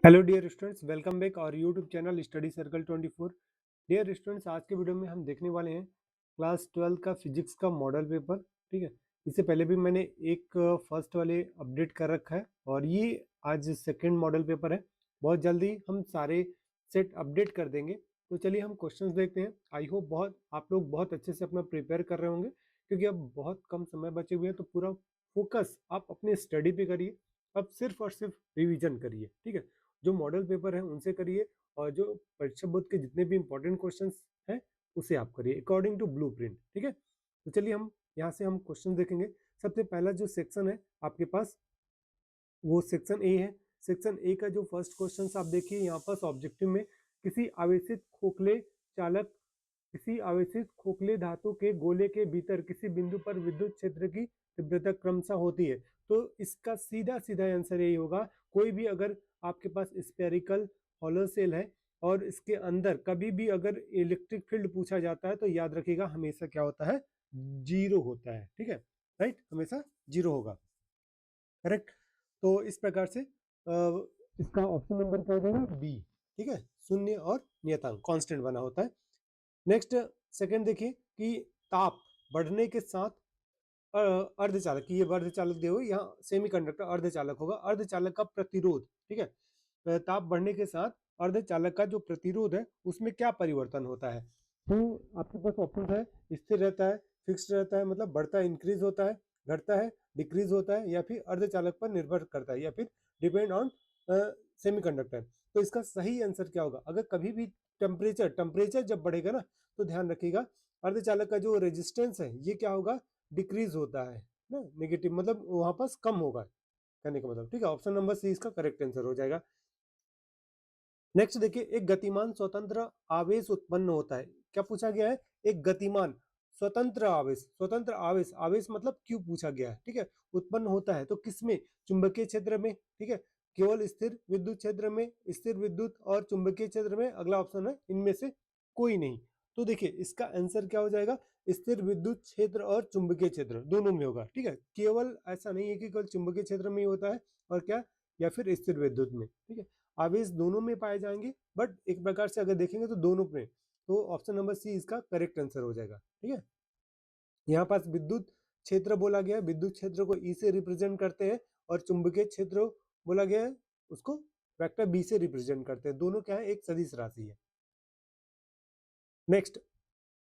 Hello dear students, welcome back और YouTube channel study circle 24। Dear students, आज के video में हम देखने वाले हैं क्लास 12 का फिजिक्स का मॉडल पेपर। ठीक है, इससे पहले भी मैंने एक फर्स्ट वाले अपडेट कर रखा है और ये आज सेकंड मॉडल पेपर है। बहुत जल्दी हम सारे सेट अपडेट कर देंगे। तो चलिए हम क्वेश्चंस देखते हैं। आई होप बहुत आप लोग बहुत अच्छे से अपना प्रिपेयर कर रहे होंगे, क्योंकि अब बहुत कम समय बचे हुए हैं। तो पूरा फोकस आप अपने स्टडी पे करिए, अब सिर्फ और सिर्फ रिविजन करिए। ठीक है, जो मॉडल पेपर है उनसे करिए और जो परीक्षा बोर्ड के जितने भी इंपॉर्टेंट क्वेश्चंस हैं उसे आप करिए अकॉर्डिंग टू ब्लूप्रिंट। ठीक है, तो चलिए हम यहाँ से हम क्वेश्चन देखेंगे। सबसे पहला जो सेक्शन है आपके पास वो सेक्शन ए है। सेक्शन ए का जो फर्स्ट क्वेश्चन आप देखिए, यहाँ पास ऑब्जेक्टिव में किसी आवेशित खोखले चालक किसी आवेशित खोखले धातु के गोले के भीतर किसी बिंदु पर विद्युत क्षेत्र की तीव्रता क्रमशः होती है। तो इसका सीधा सीधा आंसर यही होगा। कोई भी अगर आपके पास स्फेरिकल हॉलो सेल है और इसके अंदर कभी भी अगर इलेक्ट्रिक फील्ड पूछा जाता है तो याद रखिएगा हमेशा क्या होता है, जीरो होता है। ठीक है, राइट, हमेशा जीरो होगा। करेक्ट। तो इस प्रकार से इसका ऑप्शन नंबर क्या हो जाएगा, बी। ठीक है, शून्य और नियतांक कांस्टेंट बना होता है। नेक्स्ट सेकंड देखिए कि ताप बढ़ने के साथ अर्धचालक, ये अर्धचालक दिए हुए यहाँ सेमीकंडक्टर अर्धचालक होगा। अर्धचालक का प्रतिरोध, ठीक है, ताप बढ़ने के साथ अर्धचालक का जो प्रतिरोध है उसमें क्या परिवर्तन होता है। तो आपके पास ऑप्शन है, स्थिर रहता है, फिक्स्ड रहता है, मतलब बढ़ता है इंक्रीज होता है, घटता है डिक्रीज होता है, या फिर अर्धचालक पर निर्भर करता है, या फिर डिपेंड ऑन सेमीकंडक्टर। तो इसका सही आंसर क्या होगा, अगर कभी भी टेम्परेचर जब बढ़ेगा ना तो ध्यान रखिएगा अर्धचालक का जो रेजिस्टेंस है ये क्या होगा, डिक्रीज होता है ना, नेगेटिव, मतलब वहां पास कम होगा कहने का मतलब। ठीक है, ऑप्शन नंबर सी इसका करेक्ट आंसर हो जाएगा। नेक्स्ट देखिए, एक गतिमान स्वतंत्र आवेश उत्पन्न होता है। क्या पूछा गया है, एक गतिमान स्वतंत्र आवेश, स्वतंत्र आवेश, आवेश मतलब क्यों पूछा गया है। ठीक है, उत्पन्न होता है तो किसमें, चुंबकीय क्षेत्र में। ठीक है, केवल स्थिर विद्युत क्षेत्र में, स्थिर विद्युत और चुंबकीय क्षेत्र में। अगला ऑप्शन है इनमें से कोई नहीं। तो देखिए इसका आंसर क्या हो जाएगा, स्थिर विद्युत क्षेत्र और चुंबकीय क्षेत्र दोनों में होगा। ठीक है, केवल ऐसा नहीं है कि केवल चुंबकीय क्षेत्र में ही होता है और क्या, या फिर स्थिर विद्युत में। ठीक है, आवेश दोनों में पाए जाएंगे, बट एक प्रकार से अगर देखेंगे तो दोनों में। तो ऑप्शन नंबर सी इसका करेक्ट आंसर हो जाएगा। ठीक है, यहाँ पास विद्युत क्षेत्र बोला गया है, विद्युत क्षेत्र को ई से रिप्रेजेंट करते हैं, और चुंबकीय क्षेत्र बोला गया है उसको वेक्टर बी से रिप्रेजेंट करते हैं। दोनों क्या है, एक सदिश राशि है। नेक्स्ट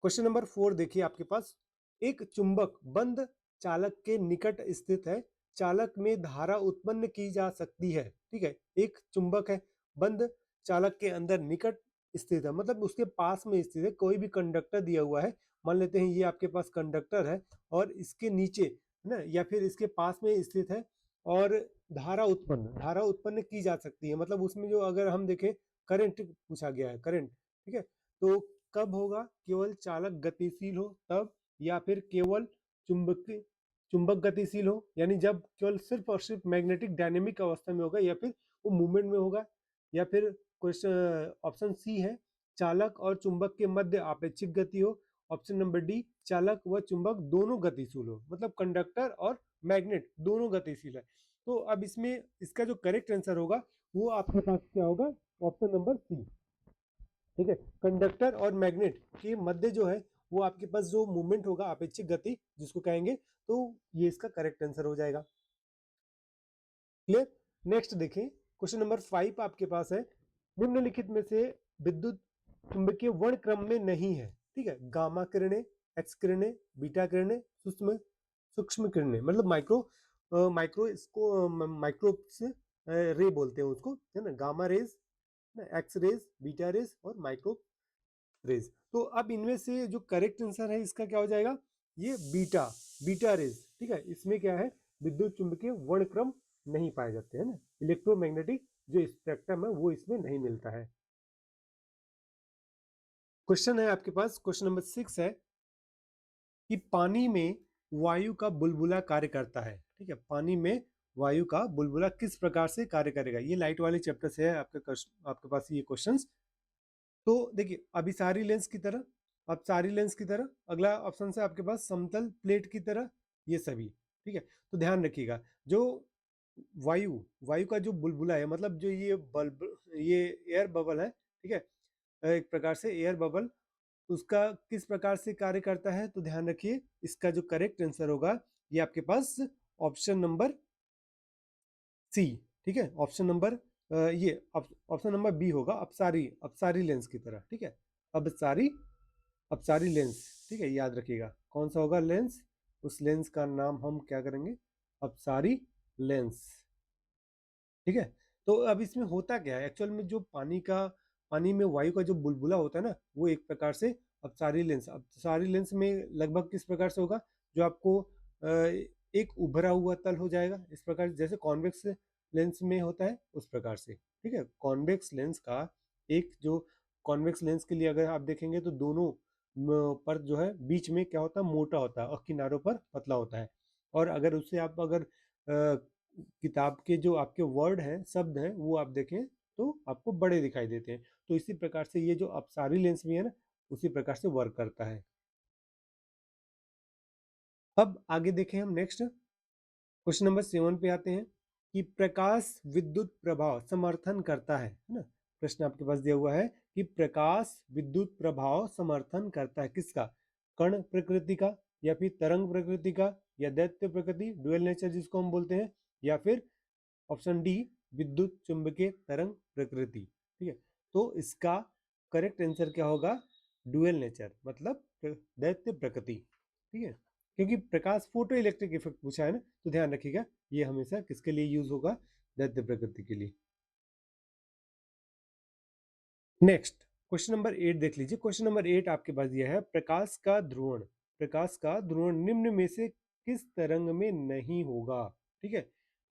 क्वेश्चन नंबर 4 देखिए आपके पास, एक चुंबक बंद चालक के निकट स्थित है, चालक में धारा उत्पन्न की जा सकती है। ठीक है, एक चुंबक है, बंद चालक के अंदर निकट स्थित है, मतलब उसके पास में स्थित है। कोई भी कंडक्टर दिया हुआ है, मान लेते हैं ये आपके पास कंडक्टर है और इसके नीचे है ना, या फिर इसके पास में स्थित है, और धारा उत्पन्न की जा सकती है, मतलब उसमें जो अगर हम देखें करंट पूछा गया है, करंट। ठीक है, तो कब होगा, केवल चालक गतिशील हो तब, या फिर केवल चुंबक चुंबक गतिशील हो, यानी जब केवल सिर्फ और सिर्फ मैग्नेटिक डायनेमिक अवस्था में होगा, या फिर वो मूवमेंट में होगा, या फिर क्वेश्चन ऑप्शन सी है चालक और चुंबक के मध्य आपेक्षिक गति हो। ऑप्शन नंबर डी, चालक व चुंबक दोनों गतिशील हो, मतलब कंडक्टर और मैग्नेट दोनों गतिशील है। तो अब इसमें इसका जो करेक्ट आंसर होगा वो आपके पास क्या होगा, ऑप्शन नंबर सी। ठीक है, कंडक्टर और मैग्नेट के मध्य जो है वो आपके पास जो मूवमेंट होगा अपेक्षिक गति जिसको कहेंगे, तो ये इसका करेक्ट आंसर हो जाएगा। क्लियर। नेक्स्ट देखें, क्वेश्चन नंबर 5 आपके पास है, निम्नलिखित में से विद्युत चुंबकीय वर्ण क्रम में नहीं है। ठीक है, गामा किरणें, एक्स किरणें, बीटा किरणें, सूक्ष्म सूक्ष्म किरणें, मतलब माइक्रो इसको माइक्रोब्स रे बोलते हैं उसको, है ना, gamma rays, X rays, beta rays और माइक्रो रेज। तो अब इनमें से जो करेक्ट आंसर है इसका क्या हो जाएगा, ये बीटा बीटा रेज। ठीक है, इसमें क्या है, विद्युत चुंबकीय वर्णक्रम नहीं पाए जाते हैं ना, इलेक्ट्रोमैग्नेटिक जो स्पेक्ट्रम है वो इसमें नहीं मिलता है। क्वेश्चन है आपके पास, क्वेश्चन नंबर 6 है कि पानी में वायु का बुलबुला कार्य करता है। ठीक है, पानी में वायु का बुलबुला किस प्रकार से कार्य करेगा, ये लाइट वाले चैप्टर से है आपके पास ये क्वेश्चंस। तो देखिए अभिसारी लेंस की तरह, अपसारी लेंस की तरह, अगला ऑप्शन है आपके पास समतल प्लेट की तरह, ये सभी। ठीक है, तो ध्यान रखिएगा जो वायु वायु का जो बुलबुला है, मतलब जो ये एयर बबल है, ठीक है, एक प्रकार से एयर बबल, उसका किस प्रकार से कार्य करता है, तो ध्यान रखिए इसका जो करेक्ट आंसर होगा ये आपके पास ऑप्शन नंबर सी, ठीक है, ऑप्शन नंबर ये ऑप्शन नंबर बी होगा, अपसारी अपसारी लेंस की तरह, ठीक है, अपसारी अपसारी लेंस, ठीक है, याद रखिएगा कौन सा होगा लेंस, उस लेंस का नाम हम क्या करेंगे, अपसारी लेंस, ठीक है। तो अब इसमें होता क्या है एक्चुअल में, जो पानी में वायु का जो बुलबुला होता है ना, वो एक प्रकार से अपसारी लेंस में लगभग किस प्रकार से होगा, जो आपको एक उभरा हुआ तल हो जाएगा इस प्रकार, जैसे कॉन्वेक्स लेंस में होता है उस प्रकार से, ठीक है। कॉन्वेक्स लेंस का एक जो कॉन्वेक्स लेंस के लिए अगर आप देखेंगे तो दोनों पर जो है बीच में क्या होता है, मोटा होता है और किनारों पर पतला होता है। और अगर उससे आप अगर किताब के जो आपके वर्ड हैं, शब्द हैं, वो आप देखें तो आपको बड़े दिखाई देते हैं। तो इसी प्रकार से ये जो अपसारी लेंस भी है ना, उसी प्रकार से वर्क करता है। अब आगे देखें हम नेक्स्ट क्वेश्चन नंबर 7 पे आते हैं कि प्रकाश विद्युत प्रभाव समर्थन करता है ना। प्रश्न आपके पास दिया हुआ है कि प्रकाश विद्युत प्रभाव समर्थन करता है किसका, कण प्रकृति का, या फिर तरंग प्रकृति का, या दैत्य प्रकृति डुअल नेचर जिसको हम बोलते हैं, या फिर ऑप्शन डी विद्युत चुंबकीय तरंग प्रकृति, ठीक है। तो इसका करेक्ट आंसर क्या होगा, डुअल नेचर, मतलब दैत्य प्रकृति, ठीक है, क्योंकि प्रकाश फोटो इलेक्ट्रिक इफेक्ट पूछा है ना, तो ध्यान रखिएगा ये हमेशा किसके लिए यूज होगा, दैत्य प्रकृति के लिए। नेक्स्ट क्वेश्चन नंबर 8 देख लीजिए। क्वेश्चन नंबर 8 आपके पास दिया है प्रकाश का ध्रुवण निम्न में से किस तरंग में नहीं होगा, ठीक है।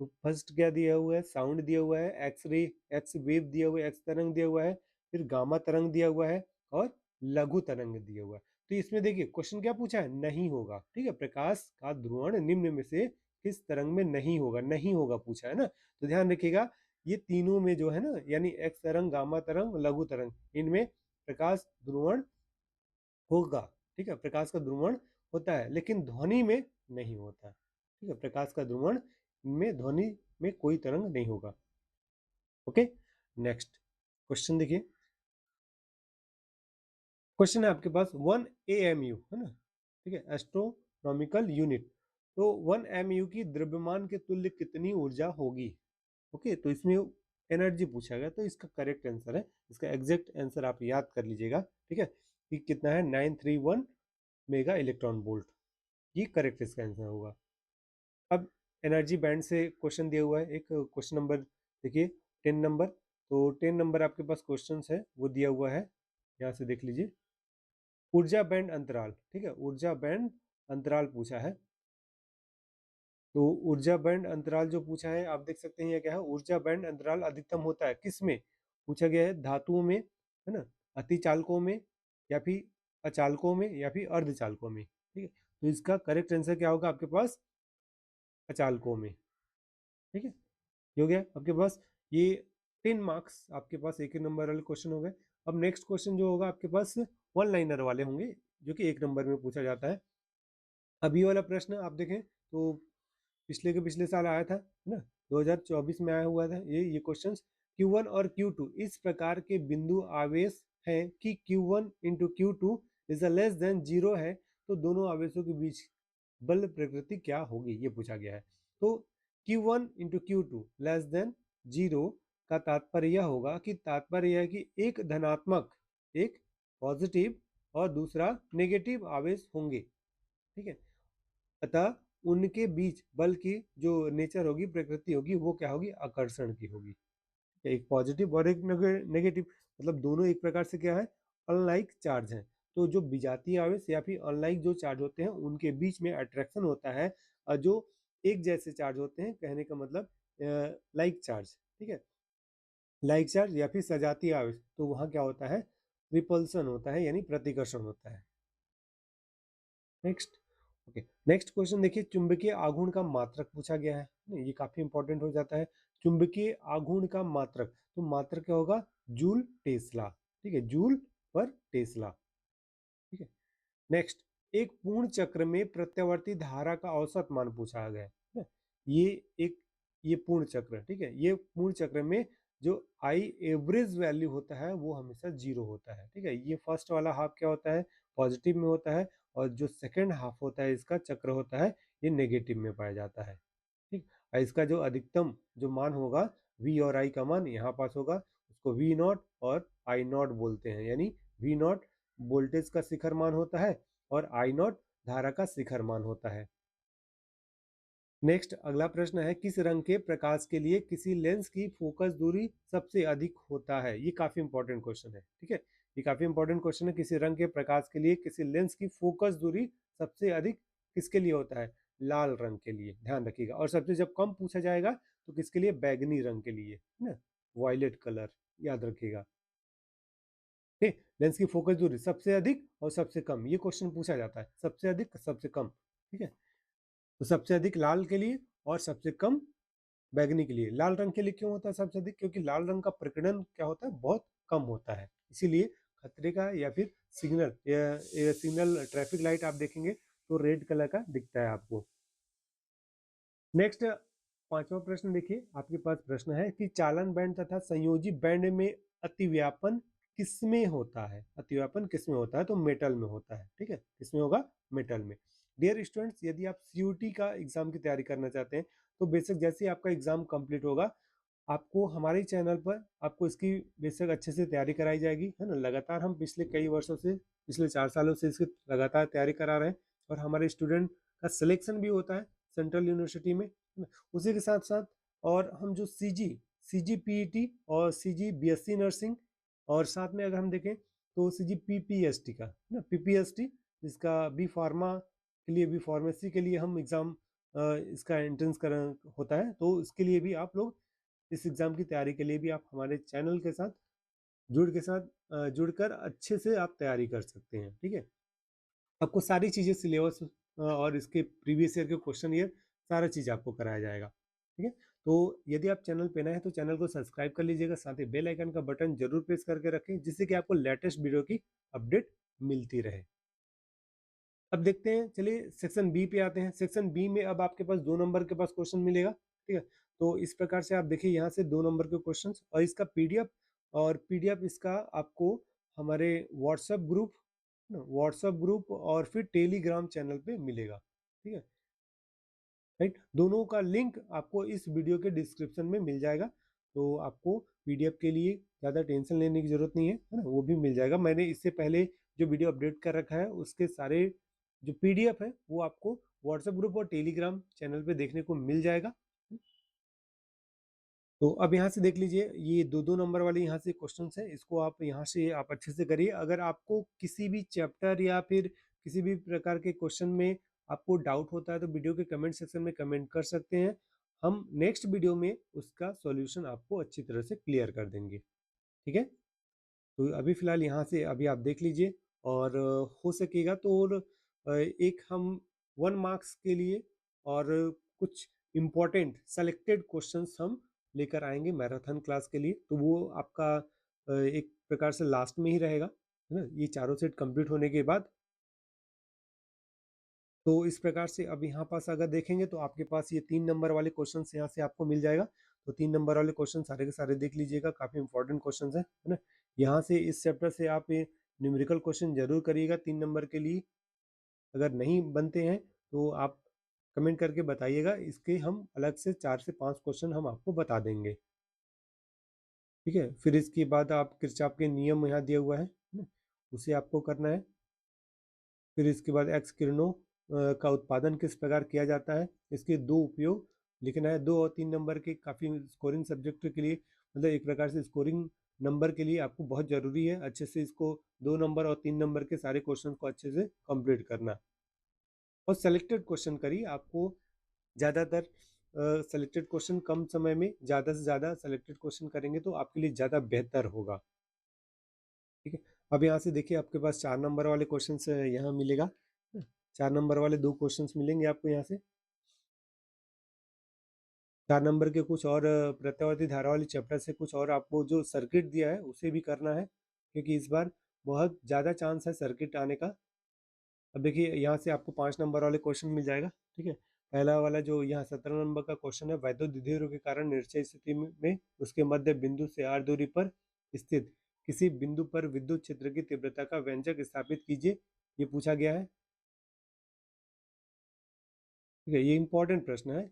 तो फर्स्ट क्या दिया हुआ है, साउंड दिया हुआ है, एक्स वेव दिया हुआ है, एक्स तरंग दिया हुआ है, फिर गामा तरंग दिया हुआ है, और लघु तरंग दिया हुआ है। तो इसमें देखिए क्वेश्चन क्या पूछा है, नहीं होगा, ठीक है, प्रकाश का ध्रुवण निम्न में से किस तरंग में नहीं होगा, नहीं होगा पूछा है ना। तो ध्यान रखिएगा ये तीनों में जो है ना, यानी एक्स तरंग, गामा तरंग, लघु तरंग, इनमें प्रकाश ध्रुवण होगा, ठीक है, प्रकाश का ध्रुवण होता है, लेकिन ध्वनि में नहीं होता, ठीक है, प्रकाश का ध्रुवण में ध्वनि में कोई तरंग नहीं होगा। ओके, नेक्स्ट क्वेश्चन देखिए। क्वेश्चन है आपके पास 1 AMU है ना, ठीक है, एस्ट्रोनॉमिकल यूनिट। तो 1 MU की द्रव्यमान के तुल्य कितनी ऊर्जा होगी। ओके, तो इसमें एनर्जी पूछा गया, तो इसका करेक्ट आंसर है, इसका एग्जैक्ट आंसर आप याद कर लीजिएगा, ठीक है, कि कितना है 931 मेगा इलेक्ट्रॉन वोल्ट, ये करेक्ट इसका आंसर होगा। अब एनर्जी बैंड से क्वेश्चन दिया हुआ है, एक क्वेश्चन नंबर देखिए 10 नंबर। तो 10 नंबर आपके पास क्वेश्चन है वो दिया हुआ है, यहाँ से देख लीजिए, ऊर्जा बैंड अंतराल, ठीक है, ऊर्जा बैंड अंतराल पूछा है। तो ऊर्जा बैंड अंतराल जो पूछा है आप देख सकते हैं ये क्या है, ऊर्जा बैंड अंतराल अधिकतम होता है किस में, पूछा गया है धातुओं में, है ना, अतिचालकों में, या फिर अचालकों में, या फिर अर्धचालकों में, ठीक है। तो इसका करेक्ट आंसर क्या होगा आपके पास, अचालकों में, ठीक है, ये हो गया आपके पास। ये 10 मार्क्स आपके पास एक ही नंबर वाले क्वेश्चन हो गए। अब नेक्स्ट क्वेश्चन जो होगा आपके पास 1 लाइनर वाले होंगे, जो कि 1 नंबर में पूछा जाता है। अब ये वाला प्रश्न आप देखें तो पिछले के पिछले साल आया था, है ना, 2024 में आया हुआ था ये क्वेश्चंस। Q1 और Q2 इस प्रकार के बिंदु आवेश हैं कि Q1 into Q2 is less than 0 है, तो दोनों आवेशों के बीच बल प्रकृति क्या होगी, ये पूछा गया है। तो Q1 into Q2 less than 0 का तात्पर्य यह होगा कि तात्पर्य यह है कि एक धनात्मक, एक पॉजिटिव और दूसरा नेगेटिव आवेश होंगे, ठीक है। अतः उनके बीच बल की जो नेचर होगी, प्रकृति होगी, वो क्या होगी, आकर्षण की होगी। एक पॉजिटिव और एक नेगेटिव, मतलब दोनों एक प्रकार से क्या है, अनलाइक चार्ज हैं। तो जो विजातीय आवेश या फिर अनलाइक जो चार्ज होते हैं उनके बीच में अट्रैक्शन होता है, और जो एक जैसे चार्ज होते हैं, कहने का मतलब लाइक चार्ज, ठीक है, लाइक चार्ज या फिर सजातीय आवेश, तो वहाँ क्या होता है, रिपल्सन होता है, यानी प्रतिकर्षण होता है। नेक्स्ट, ओके, नेक्स्ट क्वेश्चन देखिए, चुंबकीय आघूर्ण का मात्रक पूछा गया है, ये काफी इंपॉर्टेंट हो जाता है। चुंबकीय आघूर्ण का मात्रक, तो मात्रक क्या होगा, जूल टेस्ला, ठीक है, जूल पर टेस्ला, ठीक है। नेक्स्ट, एक पूर्ण चक्र में प्रत्यावर्ती धारा का औसत मान पूछा गया है ना? ये एक ये पूर्ण चक्र, ठीक है, ये पूर्ण चक्र में जो आई एवरेज वैल्यू होता है वो हमेशा 0 होता है, ठीक है। ये फर्स्ट वाला हाफ क्या होता है, पॉजिटिव में होता है, और जो सेकेंड हाफ होता है इसका चक्र होता है, ये नेगेटिव में पाया जाता है, ठीक। और इसका जो अधिकतम जो मान होगा वी और आई का मान यहाँ पास होगा, उसको वी नॉट और आई नॉट बोलते हैं, यानी वी नॉट वोल्टेज का शिखर मान होता है और आई नॉट धारा का शिखर मान होता है। नेक्स्ट अगला प्रश्न है, किस रंग के प्रकाश के लिए किसी लेंस की फोकस दूरी सबसे अधिक होता है। ये काफी इंपॉर्टेंट क्वेश्चन है, ठीक है, ये काफी इंपॉर्टेंट क्वेश्चन है। किसी रंग के प्रकाश के लिए किसी लेंस की फोकस दूरी सबसे अधिक किसके लिए होता है, लाल रंग के लिए, ध्यान रखिएगा। और सबसे जब कम पूछा जाएगा तो किसके लिए, बैगनी रंग के लिए, है ना, वायलेट कलर, याद रखिएगा, ठीक। लेंस की फोकस दूरी सबसे अधिक और सबसे कम, ये क्वेश्चन पूछा जाता है, सबसे अधिक सबसे कम, ठीक है। तो सबसे अधिक लाल के लिए और सबसे कम बैगनी के लिए। लाल रंग के लिए क्यों होता है सबसे अधिक, क्योंकि लाल रंग का प्रकीर्णन क्या होता है, बहुत कम होता है, इसीलिए खतरे का या फिर सिग्नल या सिग्नल ट्रैफिक लाइट आप देखेंगे तो रेड कलर का दिखता है आपको। नेक्स्ट पांचवा प्रश्न देखिए, आपके पास प्रश्न है कि चालन बैंड तथा संयोजी बैंड में अतिव्यापन किसमें होता है। अतिव्यापन किसमें होता है, तो मेटल में होता है, ठीक है, किसमें होगा, मेटल में। डियर स्टूडेंट्स, यदि आप सीयूटी का एग्जाम की तैयारी करना चाहते हैं तो बेशक जैसे ही आपका एग्जाम कंप्लीट होगा आपको हमारे चैनल पर आपको इसकी बेशक अच्छे से तैयारी कराई जाएगी, है ना। लगातार हम पिछले कई वर्षों से, पिछले 4 सालों से इसकी लगातार तैयारी करा रहे हैं और हमारे स्टूडेंट का सिलेक्शन भी होता है सेंट्रल यूनिवर्सिटी में, है ना। उसी के साथ साथ और हम जो सीजी पीईटी और सीजी बीएससी नर्सिंग, और साथ में अगर हम देखें तो सीजी पीपीएसटी का, है ना, पीपीएसटी जिसका बी फार्मा के लिए, बी फार्मेसी के लिए हम एग्ज़ाम इसका एंट्रेंस कर होता है, तो इसके लिए भी आप लोग इस एग्ज़ाम की तैयारी के लिए भी आप हमारे चैनल के साथ जुड़कर अच्छे से आप तैयारी कर सकते हैं, ठीक है। आपको सारी चीज़ें सिलेबस और इसके प्रीवियस ईयर के क्वेश्चन ईयर सारा चीज़ आपको कराया जाएगा, ठीक है। तो यदि आप चैनल पे नए हैं तो चैनल को सब्सक्राइब कर लीजिएगा, साथ ही बेल आइकन का बटन जरूर प्रेस करके रखें जिससे कि आपको लेटेस्ट वीडियो की अपडेट मिलती रहे। अब देखते हैं, चलिए सेक्शन बी पे आते हैं। सेक्शन बी में अब आपके पास 2 नंबर के पास क्वेश्चन मिलेगा, ठीक है। तो इस प्रकार से आप देखिए यहाँ से 2 नंबर के क्वेश्चन और इसका पीडीएफ, और पीडीएफ इसका आपको हमारे व्हाट्सएप ग्रुप और फिर टेलीग्राम चैनल पे मिलेगा, ठीक है, राइट। दोनों का लिंक आपको इस वीडियो के डिस्क्रिप्शन में मिल जाएगा, तो आपको पीडीएफ के लिए ज़्यादा टेंशन लेने की ज़रूरत नहीं है ना, वो भी मिल जाएगा। मैंने इससे पहले जो वीडियो अपडेट कर रखा है उसके सारे जो पीडीएफ है वो आपको व्हाट्सएप ग्रुप और टेलीग्राम चैनल पे देखने को मिल जाएगा। तो अब यहाँ से देख लीजिए, ये 2 2 नंबर वाले यहाँ से क्वेश्चन है, इसको आप यहाँ से आप अच्छे से करिए। अगर आपको किसी भी चैप्टर या फिर किसी भी प्रकार के क्वेश्चन में आपको डाउट होता है तो वीडियो के कमेंट सेक्शन में कमेंट कर सकते हैं, हम नेक्स्ट वीडियो में उसका सॉल्यूशन आपको अच्छी तरह से क्लियर कर देंगे, ठीक है। तो अभी फिलहाल यहाँ से अभी आप देख लीजिए, और हो सकेगा तो एक हम 1 मार्क्स के लिए और कुछ इम्पोर्टेंट सेलेक्टेड क्वेश्चंस हम लेकर आएंगे मैराथन क्लास के लिए, तो वो आपका एक प्रकार से लास्ट में ही रहेगा, है ना, ये चारों सेट कंप्लीट होने के बाद। तो इस प्रकार से अब यहाँ पास अगर देखेंगे तो आपके पास ये 3 नंबर वाले क्वेश्चन यहाँ से आपको मिल जाएगा। तो 3 नंबर वाले क्वेश्चन सारे के सारे देख लीजिएगा, काफ़ी इंपॉर्टेंट क्वेश्चन है ना। यहाँ से इस चैप्टर से आप न्यूमेरिकल क्वेश्चन जरूर करिएगा 3 नंबर के लिए। अगर नहीं बनते हैं तो आप कमेंट करके बताइएगा, इसके हम अलग से 4 से 5 क्वेश्चन हम आपको बता देंगे, ठीक है। फिर इसके बाद आप किरचॉफ के नियम यहाँ दिया हुआ है ना, उसे आपको करना है। फिर इसके बाद एक्स किरणों का उत्पादन किस प्रकार किया जाता है, इसके 2 उपयोग लिखना है। 2 और 3 नंबर के काफ़ी स्कोरिंग सब्जेक्ट के लिए, मतलब एक प्रकार से स्कोरिंग नंबर के लिए आपको बहुत ज़रूरी है अच्छे से इसको 2 नंबर और 3 नंबर के सारे क्वेश्चन को अच्छे से कंप्लीट करना। और सेलेक्टेड क्वेश्चन करिए, आपको ज़्यादातर सेलेक्टेड क्वेश्चन कम समय में ज़्यादा से ज़्यादा सेलेक्टेड क्वेश्चन करेंगे तो आपके लिए ज़्यादा बेहतर होगा, ठीक है। अब यहाँ से देखिए आपके पास 4 नंबर वाले क्वेश्चन यहाँ मिलेगा, 4 नंबर वाले 2 क्वेश्चंस मिलेंगे आपको यहाँ से। 4 नंबर के कुछ और प्रत्यावर्ती धारा वाली चैप्टर से कुछ और आपको जो सर्किट दिया है उसे भी करना है, क्योंकि इस बार बहुत ज़्यादा चांस है सर्किट आने का। अब देखिए यहाँ से आपको 5 नंबर वाले क्वेश्चन मिल जाएगा, ठीक है। पहला वाला जो यहाँ 17 नंबर का क्वेश्चन है, वैद्युत द्विध्रुव के कारण निश्चय स्थिति में उसके मध्य बिंदु से r दूरी पर स्थित किसी बिंदु पर विद्युत क्षेत्र की तीव्रता का व्यंजक स्थापित कीजिए, ये पूछा गया है। ठीक है, ये इंपॉर्टेंट प्रश्न है।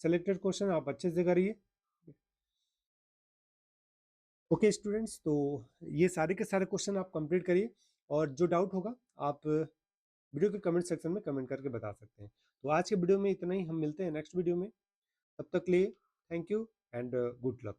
सेलेक्टेड क्वेश्चन आप अच्छे से करिए। ओके स्टूडेंट्स, तो ये सारे के सारे क्वेश्चन आप कंप्लीट करिए, और जो डाउट होगा आप वीडियो के कमेंट सेक्शन में कमेंट करके बता सकते हैं। तो आज के वीडियो में इतना ही, हम मिलते हैं नेक्स्ट वीडियो में। तब तक के लिए thank you and good luck.